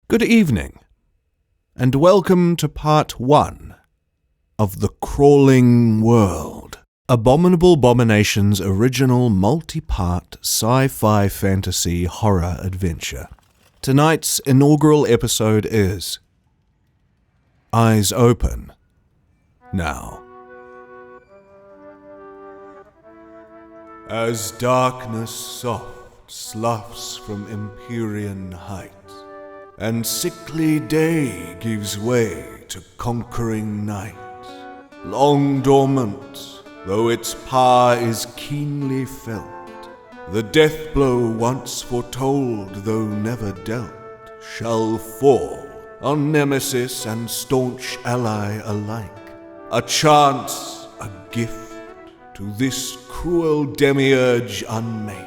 Good evening, and welcome to part 1 of The Crawling World, Abominable Bominations' original multi-part sci-fi fantasy horror adventure. Tonight's inaugural episode is Eyes Open Now. As darkness soft sloughs from Empyrean height, and sickly day gives way to conquering night, long dormant, though its power is keenly felt, the death blow once foretold, though never dealt, shall fall on nemesis and staunch ally alike, a chance, a gift to this cruel demiurge unmake.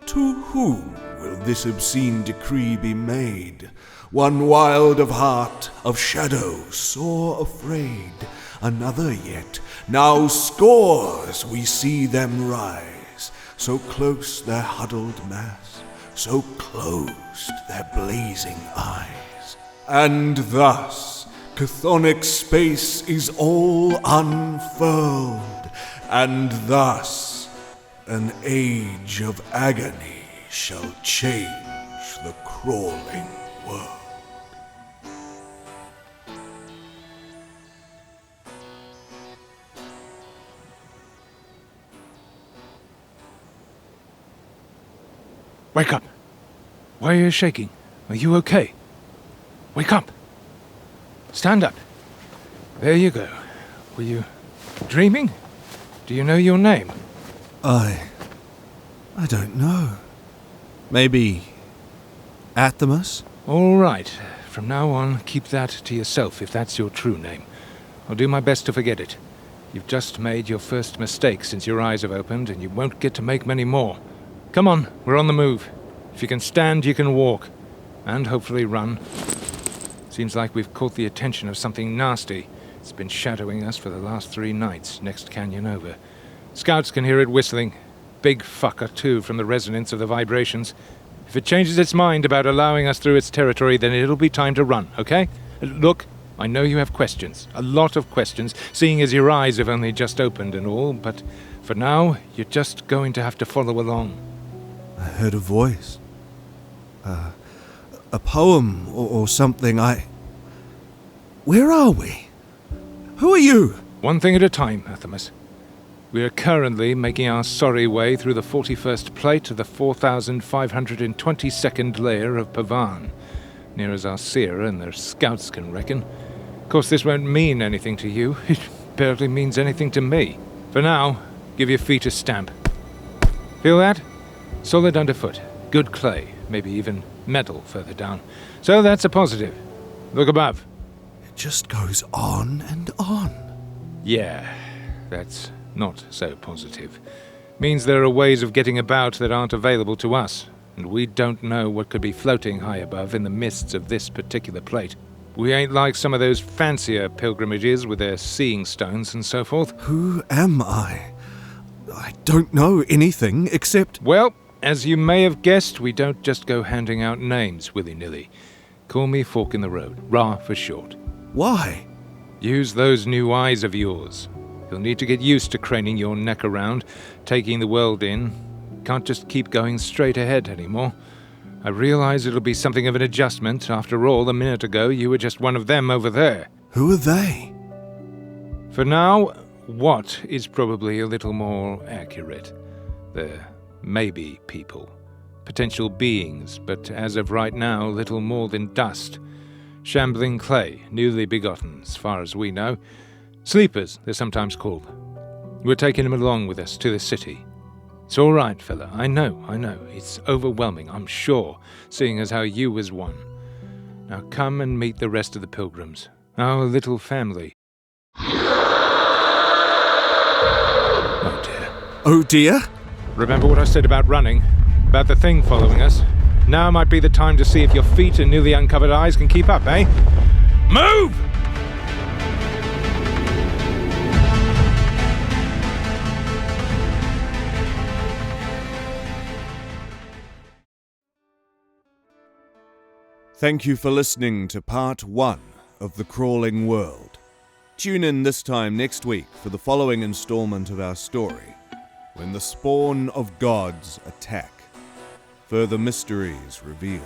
To whom will this obscene decree be made? One wild of heart, of shadow, sore afraid. Another yet, now scores we see them rise, so close their huddled mass, so closed their blazing eyes. And thus, chthonic space is all unfurled, and thus an age of agony shall change the crawling world. Wake up! Why are you shaking? Are you okay? Wake up! Stand up. There you go. Were you dreaming? Do you know your name? I don't know. Maybe Athamas? All right. From now on, keep that to yourself if that's your true name. I'll do my best to forget it. You've just made your first mistake since your eyes have opened, and you won't get to make many more. Come on, we're on the move. If you can stand, you can walk. And hopefully run. Seems like we've caught the attention of something nasty. It's been shadowing us for the last 3 nights, next canyon over. Scouts can hear it whistling. Big fucker, too, from the resonance of the vibrations. If it changes its mind about allowing us through its territory, then it'll be time to run, okay? Look, I know you have questions. A lot of questions, seeing as your eyes have only just opened and all, but for now, you're just going to have to follow along. I heard a voice. A poem or something. Where are we? Who are you? One thing at a time, Athamas. We are currently making our sorry way through the 41st plate of the 4,522nd layer of Pavan, near as our seer and their scouts can reckon. Of course, this won't mean anything to you. It barely means anything to me. For now, give your feet a stamp. Feel that? Solid underfoot. Good clay. Maybe even metal further down. So that's a positive. Look above. It just goes on and on. Yeah, that's not so positive. Means there are ways of getting about that aren't available to us, and we don't know what could be floating high above in the mists of this particular plate. We ain't like some of those fancier pilgrimages with their seeing stones and so forth. Who am I? I don't know anything except... Well, as you may have guessed, we don't just go handing out names willy-nilly. Call me Fork in the Road, Ra for short. Why? Use those new eyes of yours. You'll need to get used to craning your neck around, taking the world in. Can't just keep going straight ahead anymore. I realize it'll be something of an adjustment. After all, a minute ago, you were just one of them over there. Who are they? For now, what is probably a little more accurate. They're maybe people. Potential beings, but as of right now, little more than dust. Shambling clay, newly begotten, as far as we know. Sleepers, they're sometimes called. We're taking them along with us to the city. It's all right, fella. I know. It's overwhelming, I'm sure, seeing as how you was one. Now come and meet the rest of the pilgrims. Our little family. Oh dear. Oh dear? Remember what I said about running? About the thing following us? Now might be the time to see if your feet and newly uncovered eyes can keep up, eh? Move! Thank you for listening to part 1 of The Crawling World. Tune in this time next week for the following installment of our story, When the Spawn of Gods Attack. Further mysteries revealed.